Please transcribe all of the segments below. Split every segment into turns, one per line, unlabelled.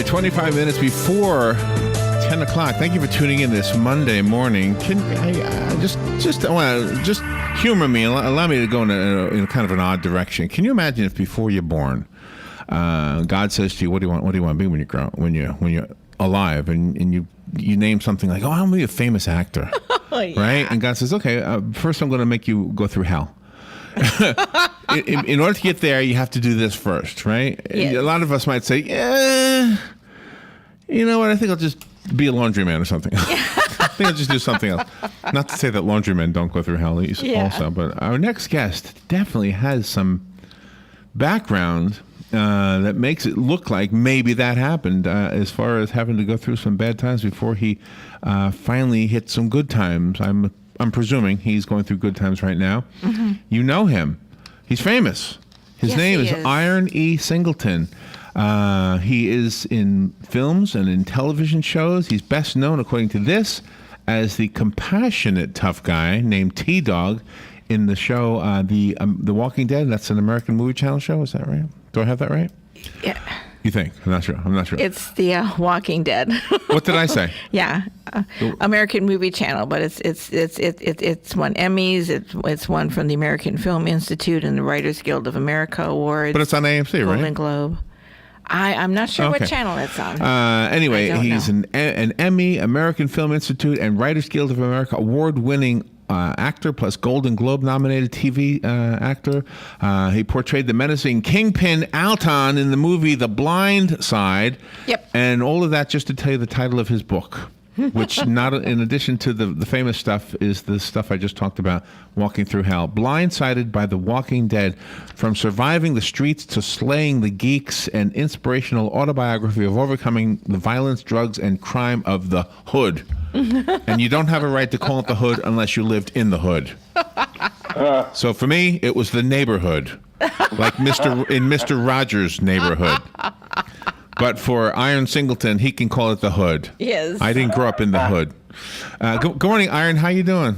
25 minutes before 10 o'clock. Thank you for tuning in this Monday morning. Can I just humor me and allow me to go in kind of an odd direction. Can you imagine if before you're born, God says to you, "What do you want? What do you want to be when you grow? When you're alive?" And you name something like, "Oh, I'm going to be a famous actor," right? And God says, "Okay, first I'm going to make you go through hell." in order to get there, you have to do this first, right? Yes. A lot of us might say, "Yeah, you know what? I think I'll just be a laundryman or something." I think I'll just do something else. Not to say that laundrymen don't go through hell also, but our next guest definitely has some background that makes it look like maybe that happened as far as having to go through some bad times before he finally hit some good times. I'm presuming he's going through good times right now. Mm-hmm. You know him. He's famous. His name is IronE Singleton. He is in films and in television shows. He's best known, according to this, as the compassionate tough guy named T-Dog in the show The Walking Dead. That's an American movie channel show. Is that right? Do I have that right?
Yeah.
You think? I'm not sure.
It's The Walking Dead.
What did I say?
Yeah, American Movie Channel, but it's won Emmys. It's one from the American Film Institute and the Writers Guild of America Awards.
But it's on AMC, right?
Golden Globe. I'm not sure what channel it's on.
Anyway, he's an Emmy, American Film Institute, and Writers Guild of America award-winning actor plus Golden Globe nominated TV actor. He portrayed the menacing Kingpin Alton in the movie The Blind Side. Yep. And all of that just to tell you the title of his book, which not in addition to the famous stuff is the stuff I just talked about, Walking Through Hell. Blindsided by the Walking Dead, from surviving the streets to slaying the geeks, an inspirational autobiography of overcoming the violence, drugs, and crime of the hood. And you don't have a right to call it the hood unless you lived in the hood. So for me, it was the neighborhood, like Mr. Rogers' neighborhood. But for Iron Singleton, he can call it the hood. Yes. I didn't grow up in the hood. Good morning, Iron. How you doing?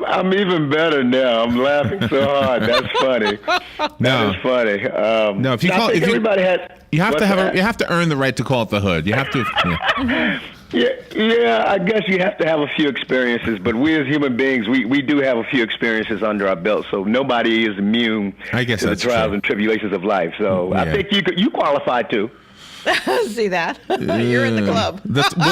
I'm even better now. I'm laughing so hard. That's funny. That is funny.
No, if you call it, you have to earn the right to call it the hood. You have to.
Yeah, I guess you have to have a few experiences, but we as human beings, we do have a few experiences under our belt, so nobody is immune to the trials and tribulations of life. So I think you qualify too.
See that? You're in the club.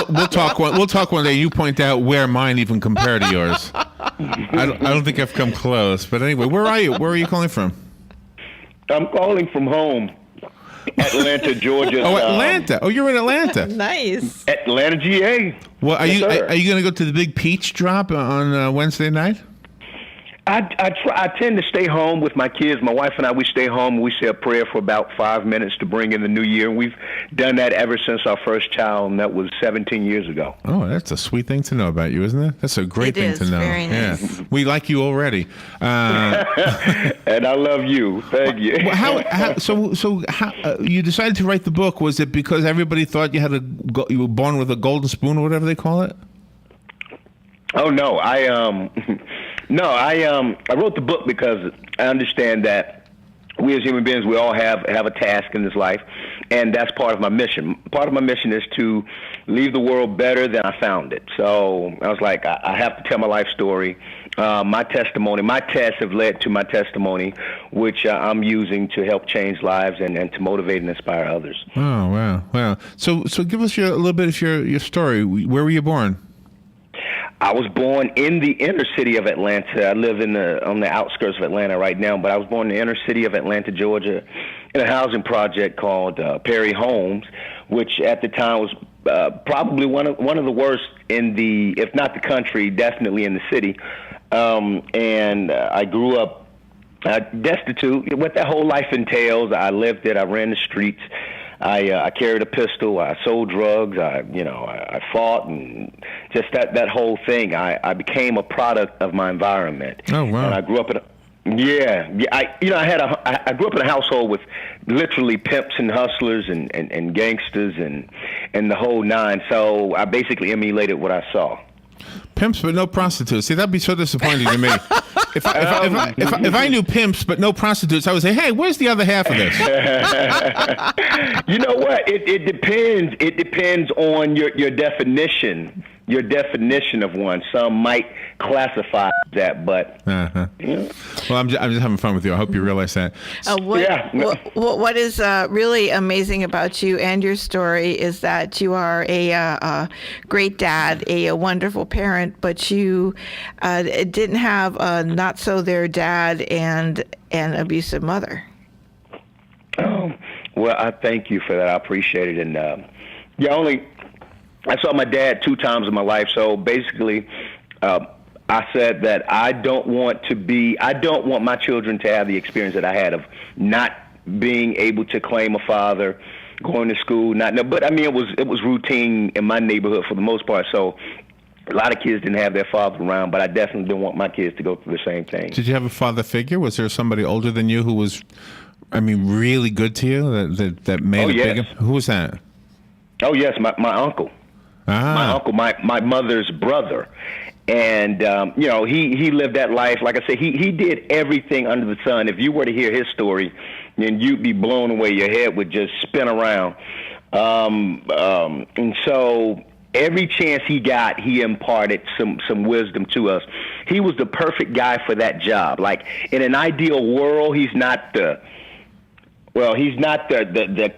We'll talk. We'll talk one day. You point out where mine even compare to yours. I don't think I've come close. But anyway, where are you? Where are you calling from? I'm
calling from home. Atlanta, Georgia.
Oh, Atlanta. Oh, you're in Atlanta.
Nice.
Atlanta, GA.
Well, are you going to go to the big peach drop on Wednesday night?
I tend to stay home with my kids. My wife and I, we stay home. We say a prayer for about 5 minutes to bring in the new year. We've done that ever since our first child, and that was 17 years ago.
Oh, that's a sweet thing to know about you, isn't it? That's a great thing to know.
Very nice.
Yeah. We like you already.
And I love you. Thank you.
So you decided to write the book. Was it because everybody thought you were born with a golden spoon or whatever they call it?
Oh, no. I wrote the book because I understand that we as human beings, we all have a task in this life, and that's part of my mission. Part of my mission is to leave the world better than I found it. So I was like, I have to tell my life story. My testimony, my tests have led to my testimony, which I'm using to help change lives and to motivate and inspire others.
Oh, wow. So give us a little bit of your story. Where were you born?
I was born in the inner city of Atlanta. I live on the outskirts of Atlanta right now, but I was born in the inner city of Atlanta, Georgia, in a housing project called Perry Homes, which at the time was probably one of the worst in the, if not the country, definitely in the city. And I grew up destitute. What that whole life entails, I lived it. I ran the streets. I carried a pistol. I sold drugs. I fought, and just that whole thing. I became a product of my environment.
Oh wow!
And I grew up in I grew up in a household with literally pimps and hustlers and gangsters and the whole nine. So I basically emulated what I saw.
Pimps but no prostitutes. See, that'd be so disappointing to me. If I knew pimps but no prostitutes, I would say, hey, where's the other half of this?
You know what? It depends. It depends on your definition. Your definition of one. Some might classify that, but
Well, I'm just having fun with you. I hope you realize that.
What is really amazing about you and your story is that you are a great dad, a wonderful parent, but you didn't have a not so there dad and an abusive mother.
Oh, well, I thank you for that. I appreciate it. And I saw my dad 2 times in my life. So basically, I said that I don't want my children to have the experience that I had of not being able to claim a father, going to school, but I mean, it was routine in my neighborhood for the most part. So a lot of kids didn't have their father around, but I definitely didn't want my kids to go through the same thing.
Did you have a father figure? Was there somebody older than you who was, really good to you that made a big? Who was that?
Oh yes, my uncle. My uncle, my mother's brother. And, he lived that life. Like I said, he did everything under the sun. If you were to hear his story, then you'd be blown away. Your head would just spin around. And so every chance he got, he imparted some wisdom to us. He was the perfect guy for that job. Like, in an ideal world, he's not the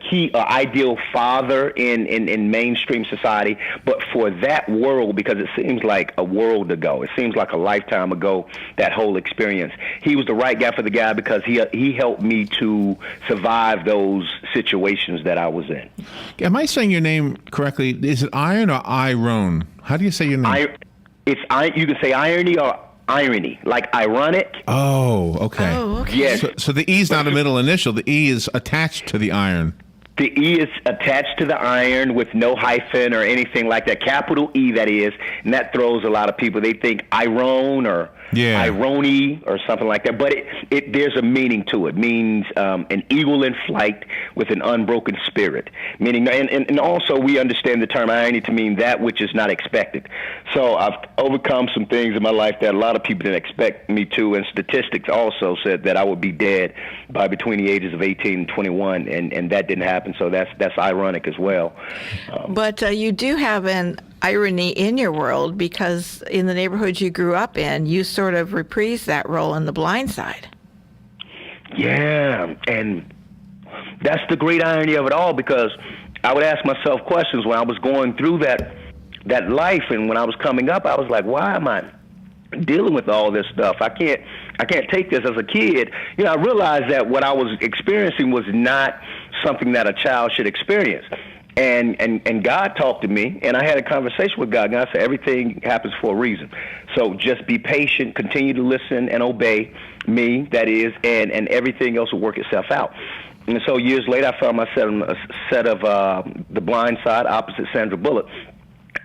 key or ideal father in mainstream society, but for that world, because it seems like a world ago, it seems like a lifetime ago, that whole experience, he was the right guy for the guy because he helped me to survive those situations that I was in.
Am I saying your name correctly? Is it Iron or IronE? How do you say your name?
You can say IronE or IronE, like ironic.
Oh, okay.
Yes.
So the E is not a middle initial. The E is attached to the iron.
The E is attached to the iron with no hyphen or anything like that. Capital E, that is, and that throws a lot of people. They think IronE or IronE or something like that. But there's a meaning to it. It means an eagle in flight with an unbroken spirit. Meaning, and also we understand the term irony to mean that which is not expected. So I've overcome some things in my life that a lot of people didn't expect me to, and statistics also said that I would be dead by between the ages of 18 and 21, and that didn't happen. So that's ironic as well.
But you do have an irony in your world, because in the neighborhood you grew up in, you sort of reprised that role in The Blind Side.
Yeah, and that's the great irony of it all, because I would ask myself questions when I was going through that life, and when I was coming up, I was like, why am I dealing with all this stuff? I can't take this as a kid. I realized that what I was experiencing was not something that a child should experience. And God talked to me, and I had a conversation with God. God said, everything happens for a reason. So just be patient, continue to listen and obey me, that is, and everything else will work itself out. And so years later, I found myself in a set of The Blind Side opposite Sandra Bullock.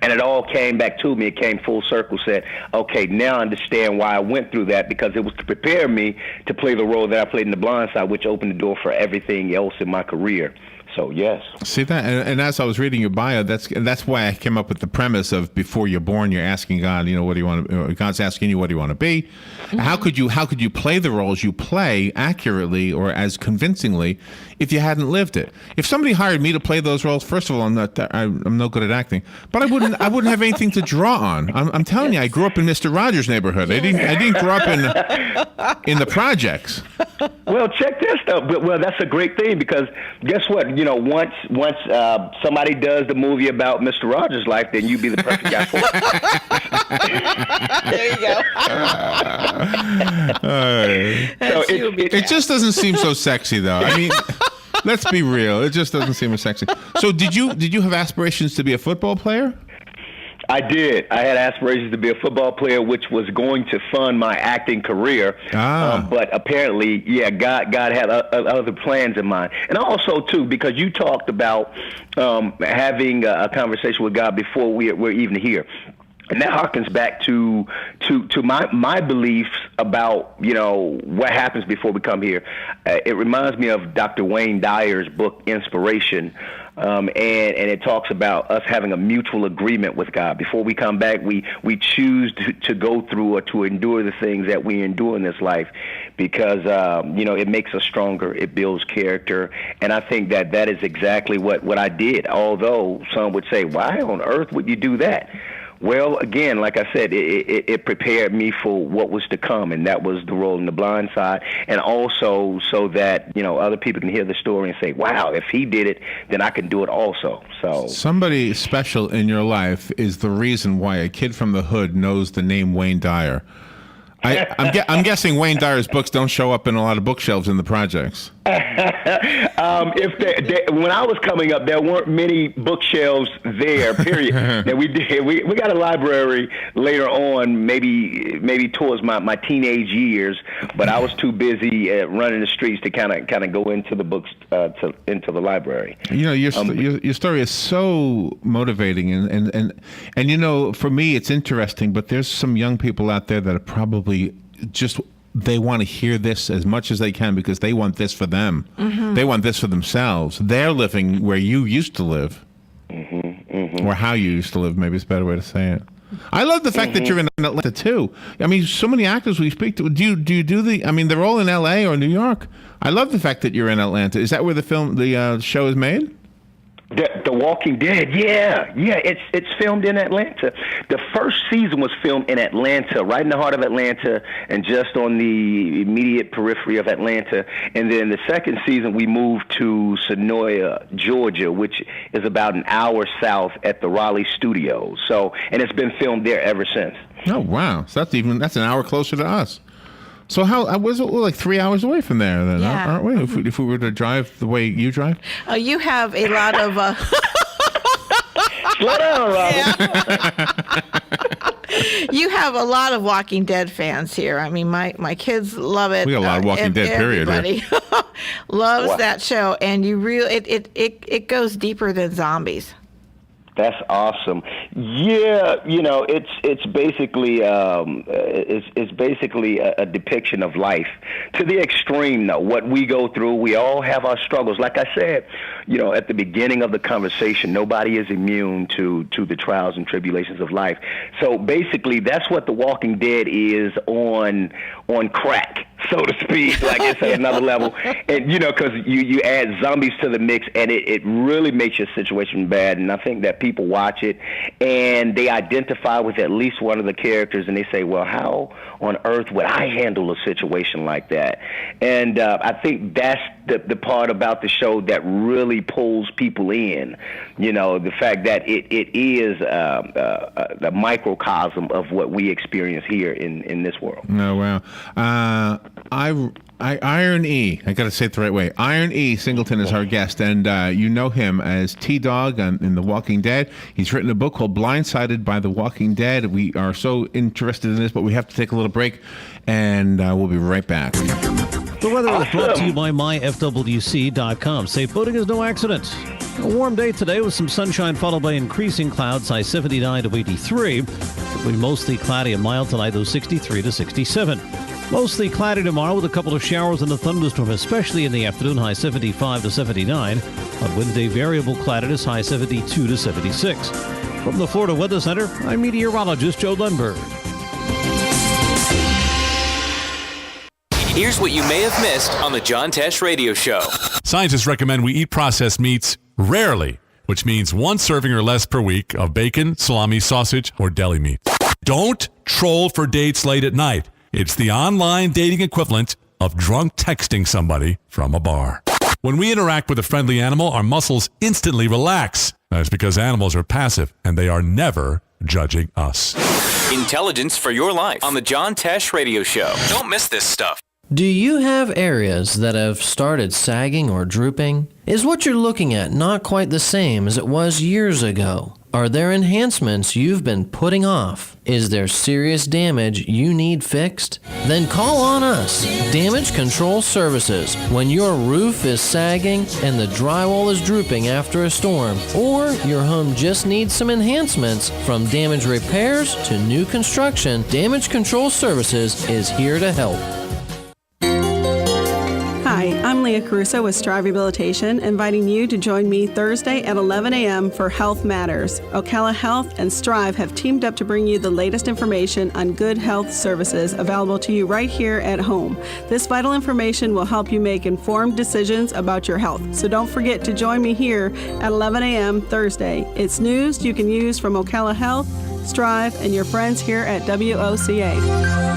And it all came back to me. It came full circle, said, okay, now I understand why I went through that, because it was to prepare me to play the role that I played in The Blind Side, which opened the door for everything else in my career. So, yes.
See that? And as I was reading your bio, that's why I came up with the premise of before you're born, you're asking God, what do you want to, God's asking you, what do you want to be? Mm-hmm. How could you play the roles you play accurately or as convincingly if you hadn't lived it? If somebody hired me to play those roles, first of all, I'm no good at acting, but I wouldn't have anything to draw on. I'm telling you, I grew up in Mr. Rogers' neighborhood. I didn't grow up in the projects.
Well, check this though. Well, that's a great thing, because guess what? Once somebody does the movie about Mr. Rogers' life, then you'd be the perfect guy for it.
There you go.
So
it just doesn't seem so sexy, though. I mean, let's be real. It just doesn't seem as sexy. So did you have aspirations to be a football player?
I did. I had aspirations to be a football player, which was going to fund my acting career. But apparently, God had other plans in mind. And also, too, because you talked about having a conversation with God before we're even here. And that harkens back to my beliefs about, what happens before we come here. It reminds me of Dr. Wayne Dyer's book, Inspiration. And it talks about us having a mutual agreement with God. Before we come back, we choose to go through or to endure the things that we endure in this life because, it makes us stronger. It builds character. And I think that is exactly what I did, although some would say, why on earth would you do that? Well, again, like I said, it prepared me for what was to come, and that was the role in The Blind Side, and also so that, other people can hear the story and say, wow, if he did it, then I can do it also. So
somebody special in your life is the reason why a kid from the hood knows the name Wayne Dyer. I'm guessing Wayne Dyer's books don't show up in a lot of bookshelves in the projects.
When I was coming up, there weren't many bookshelves there. Period. Now we got a library later on, maybe towards my teenage years, but I was too busy running the streets to kind of go into the books into the library.
Your story is so motivating, and for me it's interesting. But there's some young people out there that are probably just. They want to hear this as much as they can because they want this for them. Mm-hmm. They want this for themselves. They're living where you used to live, or how you used to live. Maybe it's a better way to say it. I love the fact that you're in Atlanta too. I mean, so many actors we speak to. Do you do the? I mean, they're all in L.A. or New York. I love the fact that you're in Atlanta. Is that where the show is made?
The Walking Dead, yeah, it's filmed in Atlanta. The first season was filmed in Atlanta, right in the heart of Atlanta, and just on the immediate periphery of Atlanta. And then the second season, we moved to Sonoya, Georgia, which is about an hour south at the Raleigh studios. So, and it's been filmed there ever since.
Oh wow, so that's an hour closer to us. So how was it? We're like 3 hours away from there, then, aren't we? If we were to drive the way you drive.
You have a lot of.
Slow down, Robin.
You have a lot of Walking Dead fans here. I mean, my kids love it.
We got a lot of Walking Dead.
Everybody loves that show, and it goes deeper than zombies.
That's awesome. Yeah, it's basically it's basically a depiction of life to the extreme. Though what we go through, we all have our struggles. Like I said, at the beginning of the conversation, nobody is immune to the trials and tribulations of life. So basically, that's what The Walking Dead is on crack, so to speak. Like it's at another level, and because you add zombies to the mix, and it really makes your situation bad. And I think that people watch it and they identify with at least one of the characters, and they say, well, how on earth would I handle a situation like that? And I think that's the part about the show that really pulls people in, the fact that it is the microcosm of what we experience here in this world.
Oh, wow. IronE, I got to say it the right way. IronE Singleton is our guest, and you know him as T-Dog in The Walking Dead. He's written a book called Blindsided by The Walking Dead. We are so interested in this, but we have to take a little break, and we'll be right back.
The weather is brought to you by myfwc.com. Safe boating is no accident. A warm day today with some sunshine followed by increasing clouds, high 79 to 83. It'll be mostly cloudy and mild tonight, though 63 to 67. Mostly cloudy tomorrow with a couple of showers and a thunderstorm, especially in the afternoon, high 75 to 79. On Wednesday, variable cloudiness, high 72 to 76. From the Florida Weather Center, I'm meteorologist Joe Lundberg.
Here's what you may have missed on the John Tesh Radio Show.
Scientists recommend we eat processed meats rarely, which means one serving or less per week of bacon, salami, sausage, or deli meat. Don't troll for dates late at night. It's the online dating equivalent of drunk texting somebody from a bar. When we interact with a friendly animal, our muscles instantly relax. That's because animals are passive and they are never judging us.
Intelligence for your life on the John Tesh Radio Show. Don't miss this stuff.
Do you have areas that have started sagging or drooping? Is what you're looking at not quite the same as it was years ago? Are there enhancements you've been putting off? Is there serious damage you need fixed? Then call on us, Damage Control Services. When your roof is sagging and the drywall is drooping after a storm, or your home just needs some enhancements, from damage repairs to new construction, Damage Control Services is here to help.
Hi, I'm Leah Caruso with Strive Rehabilitation, inviting you to join me Thursday at 11 a.m. for Health Matters. Ocala Health and Strive have teamed up to bring you the latest information on good health services available to you right here at home. This vital information will help you make informed decisions about your health. So don't forget to join me here at 11 a.m. Thursday. It's news you can use from Ocala Health, Strive, and your friends here at WOCA.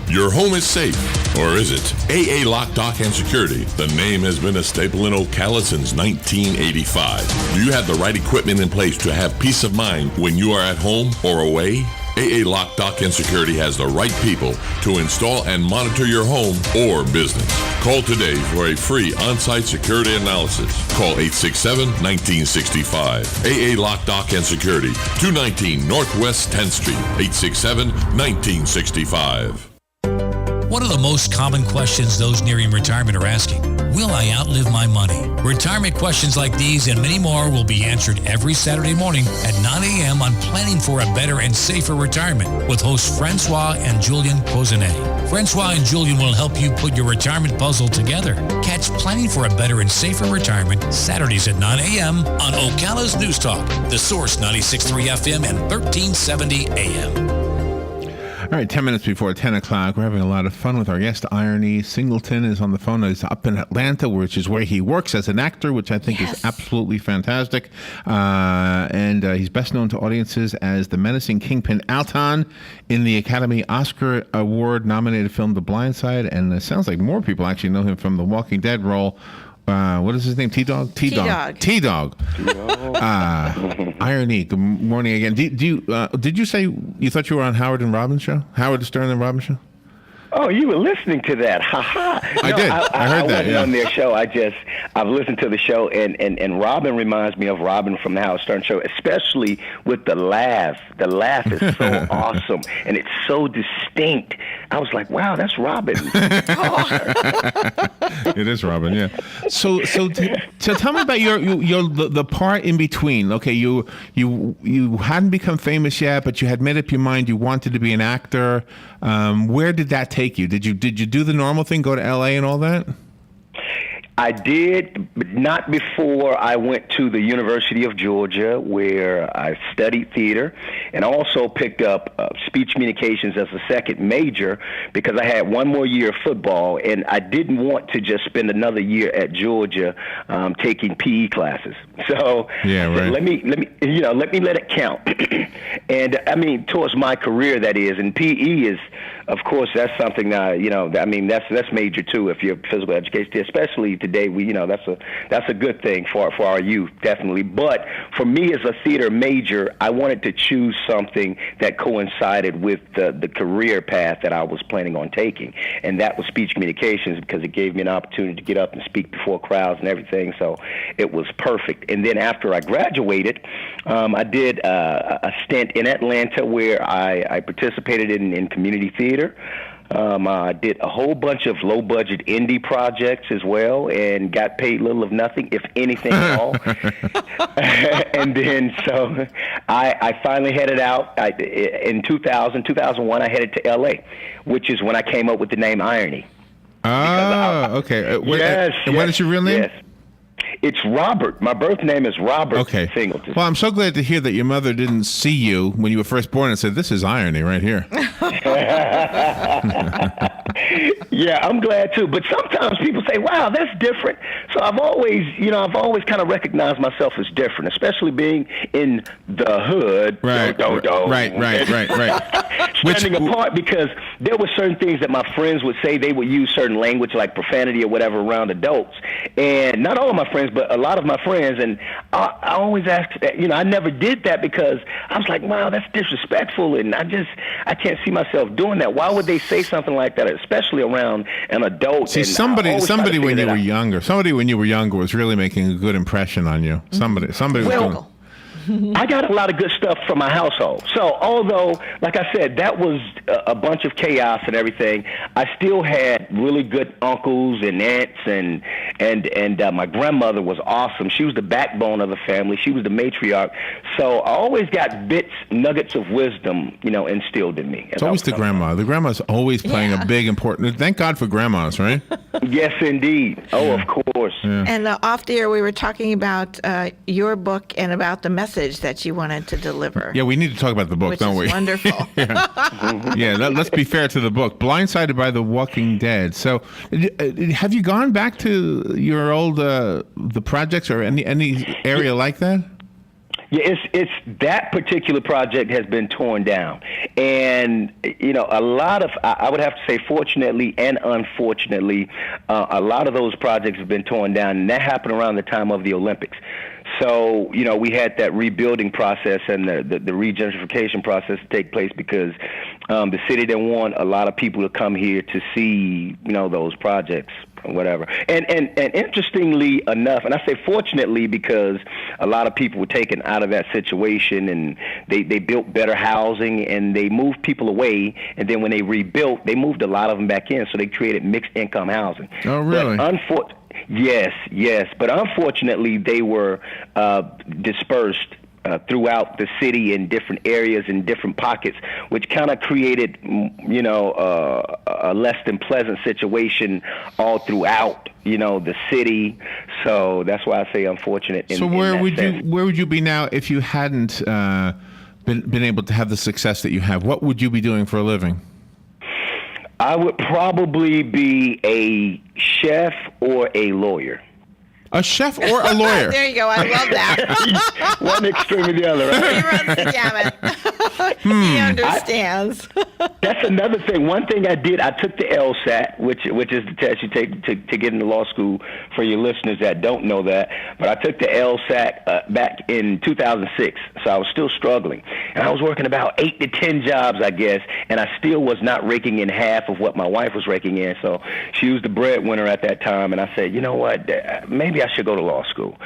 Your home is safe, or is it? AA Lock, Dock, and Security. The name has been a staple in Ocala since 1985. Do you have the right equipment in place to have peace of mind when you are at home or away? AA Lock, Dock, and Security has the right people to install and monitor your home or business. Call today for a free on-site security analysis. Call 867-1965. AA Lock, Dock, and Security, 219 Northwest 10th Street, 867-1965.
What are the most common questions those nearing retirement are asking? Will I outlive my money? Retirement questions like these and many more will be answered every Saturday morning at 9 a.m. on Planning for a Better and Safer Retirement with hosts Francois and Julian Pozenet. Francois and Julian will help you put your retirement puzzle together. Catch Planning for a Better and Safer Retirement Saturdays at 9 a.m. on Ocala's News Talk, The Source 96.3 FM and 1370 AM.
All right, 10 minutes before 10 o'clock. We're having a lot of fun with our guest, IronE. Singleton is on the phone. He's up in Atlanta, which is where he works as an actor, which I think is absolutely fantastic. And he's best known to audiences as the menacing kingpin Alton in the Academy Oscar Award-nominated film The Blind Side. And it sounds like more people actually know him from the Walking Dead role. What is his name? T-Dog?
T-Dog.
T-Dog. IronE, good morning again. Did you say you thought you were on Howard and Robin show? Howard Stern and Robin show?
Oh, you were listening to that. Ha ha.
I did. I heard that.
wasn't on their show. I've listened to the show, and Robin reminds me of Robin from the Howard Stern show, especially with the laugh. The laugh is so awesome, and it's so distinct. I was like, wow, that's Robin.
It is Robin, yeah. So tell me about the part in between. Okay, you hadn't become famous yet, but you had made up your mind you wanted to be an actor. Where did that take you? Did you do the normal thing, go to LA and all that?
I did, but not before I went to the University of Georgia, where I studied theater and also picked up speech communications as a second major because I had one more year of football, and I didn't want to just spend another year at Georgia taking PE classes. So
yeah, right.
let me let it count. And I mean, towards my career, that is, and PE is, of course, that's something that's major too if you're physical education, especially today. That's a good thing for our youth, definitely. But for me as a theater major, I wanted to choose something that coincided with the career path that I was planning on taking, and that was speech communications because it gave me an opportunity to get up and speak before crowds and everything. So it was perfect. And then after I graduated, I did a stint in Atlanta where I participated in community theater. I did a whole bunch of low-budget indie projects as well and got paid little of nothing, if anything at all. And then so I finally headed out. In 2001, I headed to L.A., which is when I came up with the name IronE.
Oh, okay.
Yes.
And what is your real name?
Yes. It's Robert. My birth name is Robert Singleton.
Well, I'm so glad to hear that your mother didn't see you when you were first born and said, "This is IronE right here."
Yeah, I'm glad too. But sometimes people say, "Wow, that's different." So I've always kind of recognized myself as different, especially being in the hood.
Right. Right.
Standing apart because there were certain things that my friends would say. They would use certain language like profanity or whatever around adults, and not all of my friends, but a lot of my friends. And I always asked, I never did that because I was like, wow, that's disrespectful, and I can't see myself doing that. Why would they say something like that, especially around an adult?
See, somebody when you were younger, was really making a good impression on you. Somebody was doing.
I got a lot of good stuff from my household. So although, like I said, that was a bunch of chaos and everything, I still had really good uncles and aunts, and my grandmother was awesome. She was the backbone of the family. She was the matriarch. So I always got nuggets of wisdom, instilled in me.
It's always the grandma. The grandma's always playing a big, important. Thank God for grandmas, right?
Yes, indeed. Oh, of course.
Yeah.
And off the air, we were talking about your book and about the message that you wanted to deliver.
Yeah, we need to talk about the book, don't we?
Wonderful.
Let's be fair to the book. Blindsided by the Walking Dead. So, have you gone back to your old the projects or any area like that?
Yeah, it's that particular project has been torn down, and a lot of, I would have to say, fortunately and unfortunately, a lot of those projects have been torn down, and that happened around the time of the Olympics. So, we had that rebuilding process and the regentrification process to take place because the city didn't want a lot of people to come here to see, those projects or whatever. And interestingly enough, and I say fortunately because a lot of people were taken out of that situation, and they built better housing, and they moved people away, and then when they rebuilt, they moved a lot of them back in, so they created mixed income housing.
Oh, really?
But Yes. But unfortunately, they were dispersed throughout the city in different areas, in different pockets, which kind of created, a less than pleasant situation all throughout, the city. So that's why I say unfortunate.
So where would you be now if you hadn't been able to have the success that you have? What would you be doing for a living?
I would probably be a chef or a lawyer.
A chef or a lawyer?
There you go. I love that.
One extreme or the other, right?
He runs the gamut. He understands.
That's another thing. One thing I did, I took the LSAT, which is the test you take to get into law school, for your listeners that don't know that. But I took the LSAT back in 2006, so I was still struggling. And I was working about 8 to 10 jobs, I guess, and I still was not raking in half of what my wife was raking in. So she was the breadwinner at that time, and I said, you know what, maybe I should go to law school.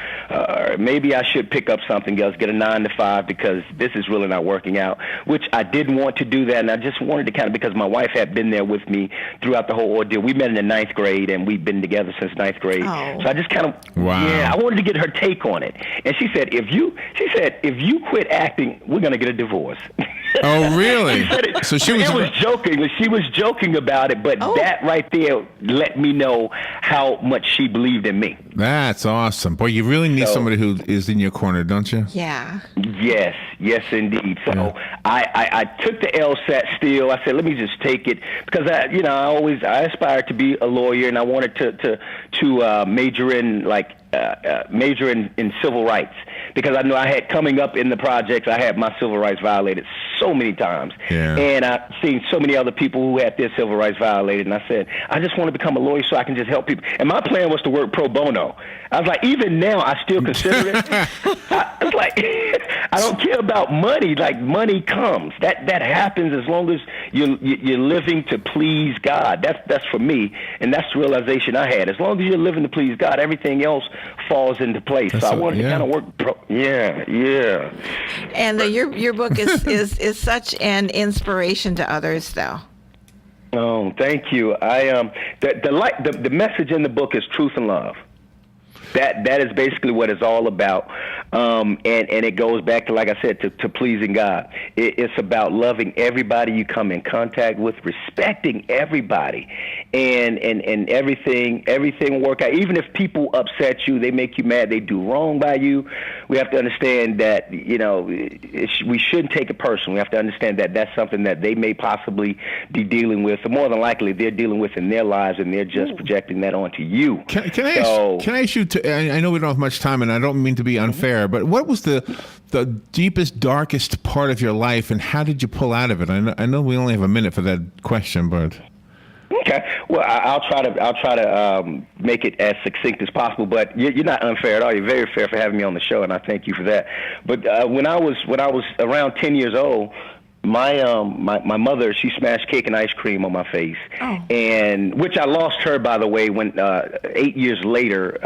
Maybe I should pick up something else, get a 9-to-5, because this is really not working out, which I didn't want to do that, and I just wanted to kind of, because my wife had been there with me throughout the whole ordeal. We met in the 9th grade, and we've been together since 9th grade.
Oh.
So I just kind of, I wanted to get her take on it. And she said, if you quit acting, we're going to get a divorce.
Oh, really?
So she was joking. She was joking about it, but that right there let me know how much she believed in me.
That's awesome. Boy, you really need somebody who is in your corner, don't you?
Yeah.
Yes, indeed. So I took the LSAT still. I said, let me just take it because I aspired to be a lawyer, and I wanted to major in civil rights, because I knew I had, coming up in the projects, I had my civil rights violated so many times.
Yeah.
And I've seen so many other people who had their civil rights violated, and I said, I just want to become a lawyer so I can just help people. And my plan was to work pro bono. I was like, even now, I still consider it. It's like, I don't care about money. Like, money comes. That happens as long as you're living to please God. That's for me, and that's the realization I had. As long as you're living to please God, everything else falls into place. So I wanted to kind of work Yeah.
And your book is such an inspiration to others, though.
Oh, thank you. The message in the book is truth and love. That is basically what it's all about, and it goes back to, like I said, to pleasing God. It's about loving everybody you come in contact with, respecting everybody, and everything work out. Even if people upset you, they make you mad, they do wrong by you, we have to understand that we shouldn't take it personally. We have to understand that that's something that they may possibly be dealing with, or more than likely they're dealing with in their lives, and they're just projecting that onto you.
Can I ask you to? I know we don't have much time, and I don't mean to be unfair, but what was the deepest, darkest part of your life, and how did you pull out of it? I know we only have a minute for that question, but...
Okay. Well, I'll try to make it as succinct as possible. But you're not unfair at all. You're very fair for having me on the show, and I thank you for that. But when I was around 10 years old, my mother, she smashed cake and ice cream on my face, and which I lost her, by the way, when 8 years later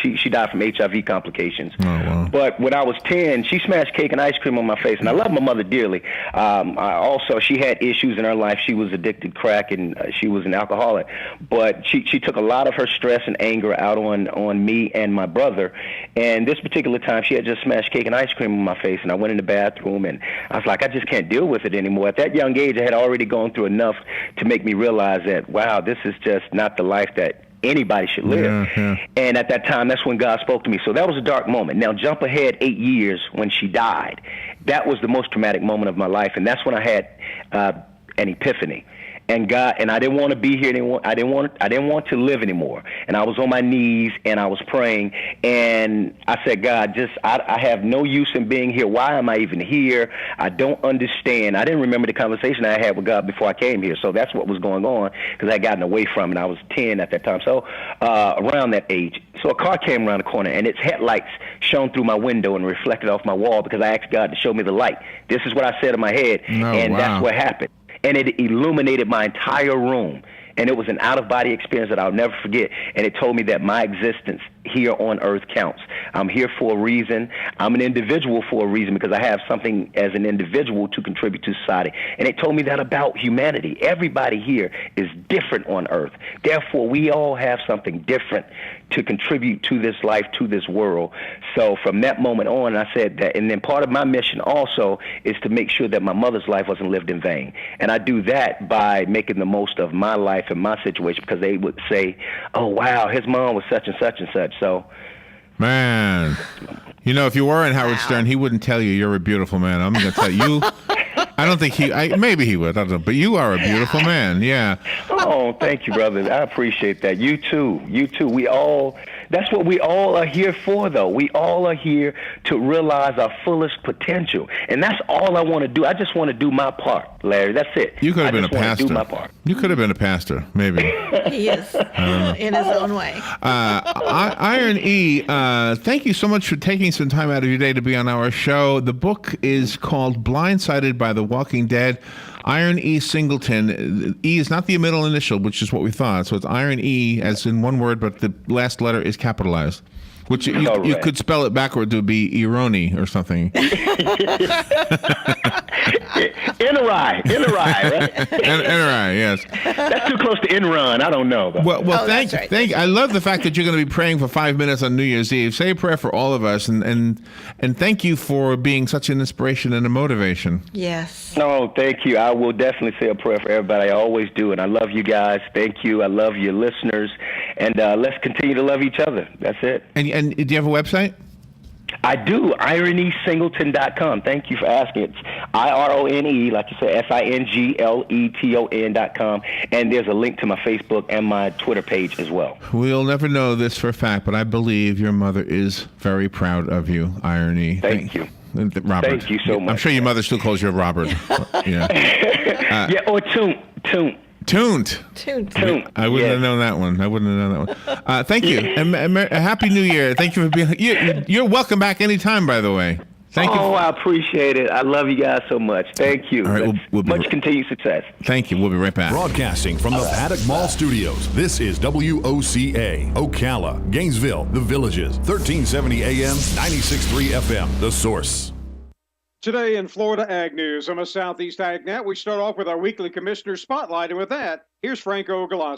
she died from HIV complications.
Oh, wow.
But when I was 10, she smashed cake and ice cream on my face, and I love my mother dearly. Also, she had issues in her life. She was addicted to crack, and she was an alcoholic. But she took a lot of her stress and anger out on me and my brother. And this particular time, she had just smashed cake and ice cream on my face, and I went in the bathroom, and I was like, I just can't deal with it anymore. At that young age, I had already gone through enough to make me realize that, wow, this is just not the life that anybody should live.
Yeah.
And at that time, that's when God spoke to me. So that was a dark moment. Now jump ahead 8 years when she died. That was the most traumatic moment of my life, and that's when I had an epiphany. And God, and I didn't want to be here anymore. I didn't want to live anymore. And I was on my knees and I was praying. And I said, God, I have no use in being here. Why am I even here? I don't understand. I didn't remember the conversation I had with God before I came here. So that's what was going on, because I had gotten away from it. I was 10 at that time. So around that age. So a car came around the corner, and its headlights shone through my window and reflected off my wall, because I asked God to show me the light. This is what I said in my head. That's what happened. And it illuminated my entire room. And it was an out-of-body experience that I'll never forget. And it told me that my existence here on earth counts. I'm here for a reason. I'm an individual for a reason, because I have something as an individual to contribute to society. And it told me that about humanity. Everybody here is different on earth. Therefore, we all have something different to contribute to this life, to this world. So from that moment on, I said that. And then part of my mission also is to make sure that my mother's life wasn't lived in vain. And I do that by making the most of my life and my situation, because they would say, oh, wow, his mom was such and such and such. So,
man, you know, if you were in Howard Stern, he wouldn't tell you you're a beautiful man. I'm going to tell you. I don't think maybe he would. I don't know. But you are a beautiful man. Yeah.
Oh, thank you, brother. I appreciate that. You too. That's what we all are here for, though. We all are here to realize our fullest potential. And that's all I want to do. I just want to do my part, Larry. That's it.
You could have been a pastor.
Do my part.
You could have been a pastor, maybe.
He is, in his own way.
IronE, thank you so much for taking some time out of your day to be on our show. The book is called Blindsided by the Walking Dead. IronE Singleton. E is not the middle initial, which is what we thought. So it's IronE as in one word, but the last letter is capitalized. Which you could spell it backward to be IronE or something.
NRI, right?
NRI, yes.
That's too close to Enron. I don't know.
Well, thank you. I love the fact that you're going to be praying for 5 minutes on New Year's Eve. Say a prayer for all of us, and thank you for being such an inspiration and a motivation.
Yes.
No, thank you. I will definitely say a prayer for everybody. I always do, and I love you guys. Thank you. I love your listeners, and let's continue to love each other. That's it.
And do you have a website?
I do. IroneSingleton.com. Thank you for asking. It's IRONE, like you said, SINGLETON.com. And there's a link to my Facebook and my Twitter page as well.
We'll never know this for a fact, but I believe your mother is very proud of you, IronE.
Thank you.
Robert.
Thank you so much.
I'm sure your mother still calls you Robert.
Yeah. Or Toont.
Tuned. I wouldn't have known that one. Thank you. And a Happy New Year. Thank you for being here. You're welcome back anytime, by the way. Thank you.
Oh, I appreciate it. I love you guys so much. Thank you.
All right,
much continued success.
Thank you. We'll be right back.
Broadcasting from the Paddock Mall Studios, this is WOCA, Ocala, Gainesville, The Villages, 1370 AM, 96.3 FM, The Source.
Today in Florida Ag News, I'm a Southeast AgNet. We start off with our weekly Commissioner Spotlight, and with that, here's Franco Galassi.